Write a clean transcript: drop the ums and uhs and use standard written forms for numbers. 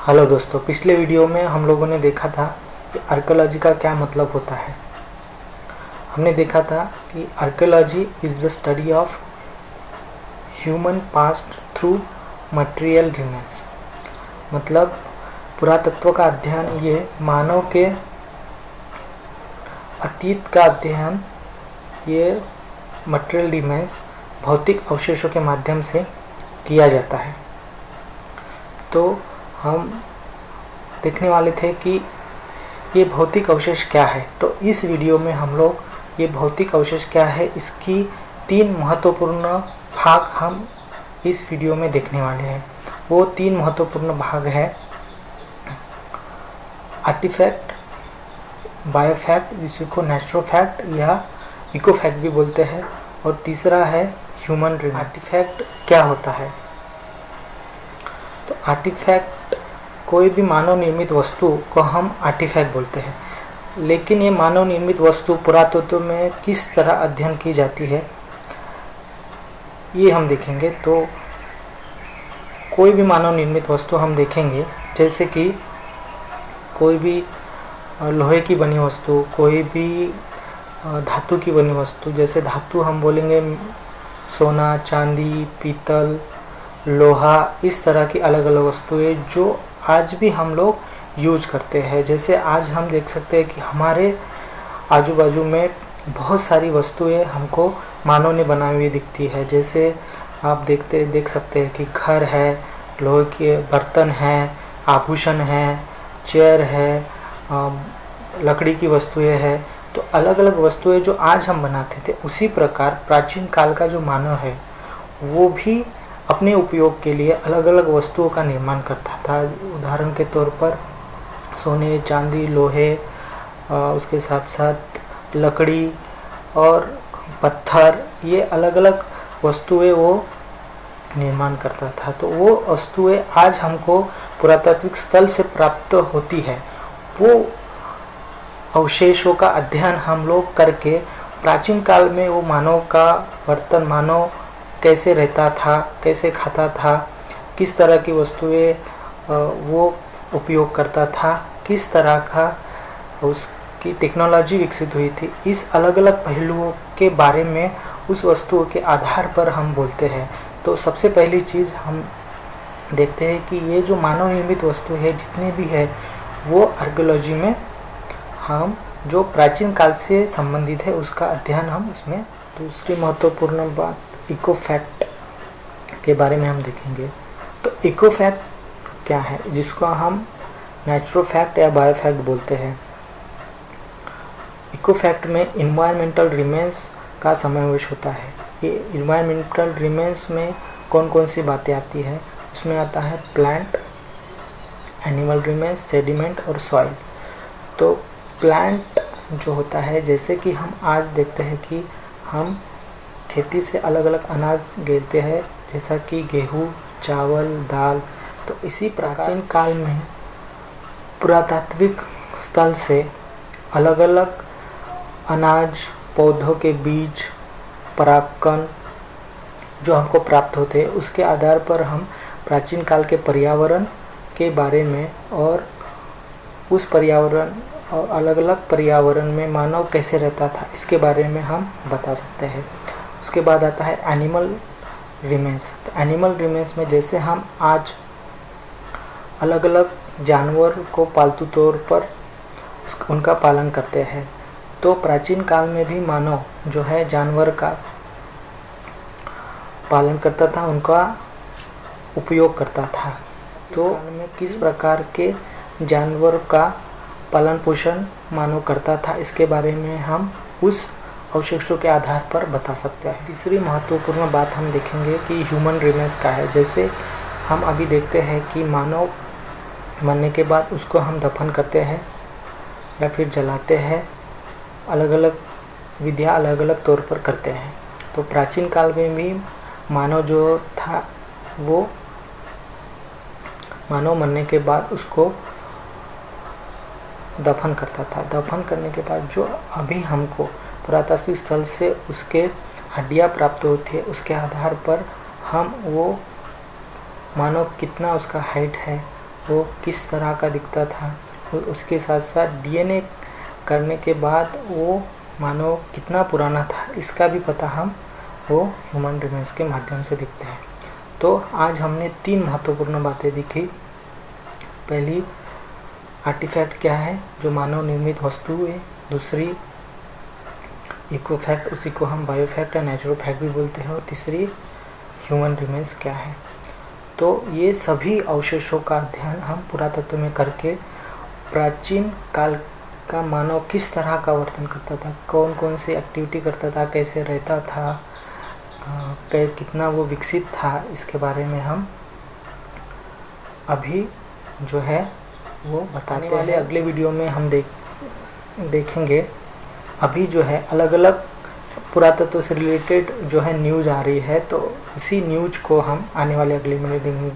Hello दोस्तों, पिछले video में हम लोगों ने देखा था कि आर्कियोलॉजी का क्या मतलब होता है। हमने देखा था कि archaeology is the study of human past through material remains. मतलब पुरातत्व का अध्ययन, ये मानव के अतीत का अध्ययन, ये मटेरियल रिमेन्स भौतिक अवशेषों के माध्यम से किया जाता है। तो हम देखने वाले थे कि ये भौतिक अवशेष क्या है। तो इस वीडियो में हम लोग ये भौतिक अवशेष क्या है, इसकी 3 महत्वपूर्ण भाग हम इस वीडियो में देखने वाले हैं। वो 3 महत्वपूर्ण भाग है आर्टिफैक्ट, बायोफैक्ट, जिसको नेचुरोफैक्ट या इकोफैक्ट भी बोलते हैं, और तीसरा है ह्यूमन रिमेन्स। आर्टिफैक्ट क्या होता है? तो आर्टिफैक्ट, कोई भी मानव निर्मित वस्तु को हम आर्टिफैक्ट बोलते हैं। लेकिन ये मानव निर्मित वस्तु पुरातत्व में किस तरह अध्ययन की जाती है, ये हम देखेंगे। तो कोई भी मानव निर्मित वस्तु हम देखेंगे, जैसे कि कोई भी लोहे की बनी वस्तु, कोई भी धातु की बनी वस्तु। जैसे धातु हम बोलेंगे सोना, चांदी, पीतल, लोहा, इस तरह की अलग अलग वस्तुएं जो आज भी हम लोग यूज करते हैं। जैसे आज हम देख सकते हैं कि हमारे आजू बाजू में बहुत सारी वस्तुएं हमको मानव ने बनाई हुई दिखती है। जैसे आप देख सकते हैं कि घर है, लोहे के बर्तन हैं, आभूषण हैं, चेयर है, लकड़ी की वस्तुएं हैं। तो अलग अलग वस्तुएं जो आज हम बनाते थे, उसी प्रकार प्राचीन काल का जो मानव है वो भी अपने उपयोग के लिए अलग अलग वस्तुओं का निर्माण करता था। उदाहरण के तौर पर सोने, चांदी, लोहे, उसके साथ साथ लकड़ी और पत्थर, ये अलग अलग वस्तुएं वो निर्माण करता था। तो वो वस्तुएं आज हमको पुरातात्विक स्थल से प्राप्त होती है। वो अवशेषों का अध्ययन हम लोग करके प्राचीन काल में वो मानव का वर्तन, मानव कैसे रहता था, कैसे खाता था, किस तरह की वस्तुएं वो उपयोग करता था, किस तरह का उसकी टेक्नोलॉजी विकसित हुई थी, इस अलग अलग पहलुओं के बारे में उस वस्तुओं के आधार पर हम बोलते हैं। तो सबसे पहली चीज़ हम देखते हैं कि ये जो मानव निर्मित वस्तु है, जितने भी है, वो आर्कियोलॉजी में हम जो प्राचीन काल से संबंधित है उसका अध्ययन हम उसमें। दूसरी महत्वपूर्ण बात इकोफैक्ट के बारे में हम देखेंगे। तो इकोफैक्ट क्या है, जिसको हम नेचुरोफैक्ट या बायोफैक्ट बोलते हैं। इकोफैक्ट में इन्वायरमेंटल रिमेन्स का समावेश होता है। ये इन्वायरमेंटल रिमेन्स में कौन कौन सी बातें आती है? उसमें आता है प्लांट, एनिमल रिमेन्स, सेडिमेंट और सॉइल। तो प्लांट जो होता है, जैसे कि हम आज देखते हैं कि हम खेती से अलग अलग अनाज गेरते हैं, जैसा कि गेहूँ, चावल, दाल। तो इसी प्राचीन काल में पुरातात्विक स्थल से अलग अलग अनाज, पौधों के बीज, परागकण जो हमको प्राप्त होते हैं, उसके आधार पर हम प्राचीन काल के पर्यावरण के बारे में और उस पर्यावरण और अलग अलग पर्यावरण में मानव कैसे रहता था, इसके बारे में हम बता सकते हैं। उसके बाद आता है एनिमल रिमेन्स। तो एनिमल रिमेन्स में जैसे हम आज अलग अलग जानवर को पालतू तौर पर उनका पालन करते हैं, तो प्राचीन काल में भी मानव जो है जानवर का पालन करता था, उनका उपयोग करता था। तो में किस प्रकार के जानवर का पालन पोषण मानव करता था, इसके बारे में हम उस अवशेषों के आधार पर बता सकते हैं। तीसरी महत्वपूर्ण बात हम देखेंगे कि ह्यूमन रिमेन्स का है। जैसे हम अभी देखते हैं कि मानव मरने के बाद उसको हम दफन करते हैं या फिर जलाते हैं, अलग अलग विधियाँ अलग अलग तौर पर करते हैं। तो प्राचीन काल में भी मानव जो था, वो मानव मरने के बाद उसको दफन करता था। दफन करने के बाद जो अभी हमको पुरातात्विक स्थल से उसके हड्डियाँ प्राप्त होती है, उसके आधार पर हम वो मानव कितना उसका हाइट है, वो किस तरह का दिखता था, उसके साथ साथ डीएनए करने के बाद वो मानव कितना पुराना था, इसका भी पता हम वो ह्यूमन रिमेन्स के माध्यम से दिखते हैं। तो आज हमने 3 महत्वपूर्ण बातें दिखी। पहली, आर्टिफैक्ट क्या है, जो मानव निर्मित वस्तु है। दूसरी, इको फैक्ट, उसी को हम बायोफैक्ट या नेचुरल फैक्ट भी बोलते हैं। और तीसरी, ह्यूमन रिमेन्स क्या है। तो ये सभी अवशेषों का अध्ययन हम पुरातत्व में करके प्राचीन काल का मानव किस तरह का वर्तन करता था, कौन कौन सी एक्टिविटी करता था, कैसे रहता था, कितना वो विकसित था, इसके बारे में हम अभी जो है वो बताने वाले अगले वीडियो में हम देखेंगे। अभी जो है अलग अलग पुरातत्व से रिलेटेड जो है न्यूज़ आ रही है, तो उसी न्यूज़ को हम आने वाले अगले में देखेंगे।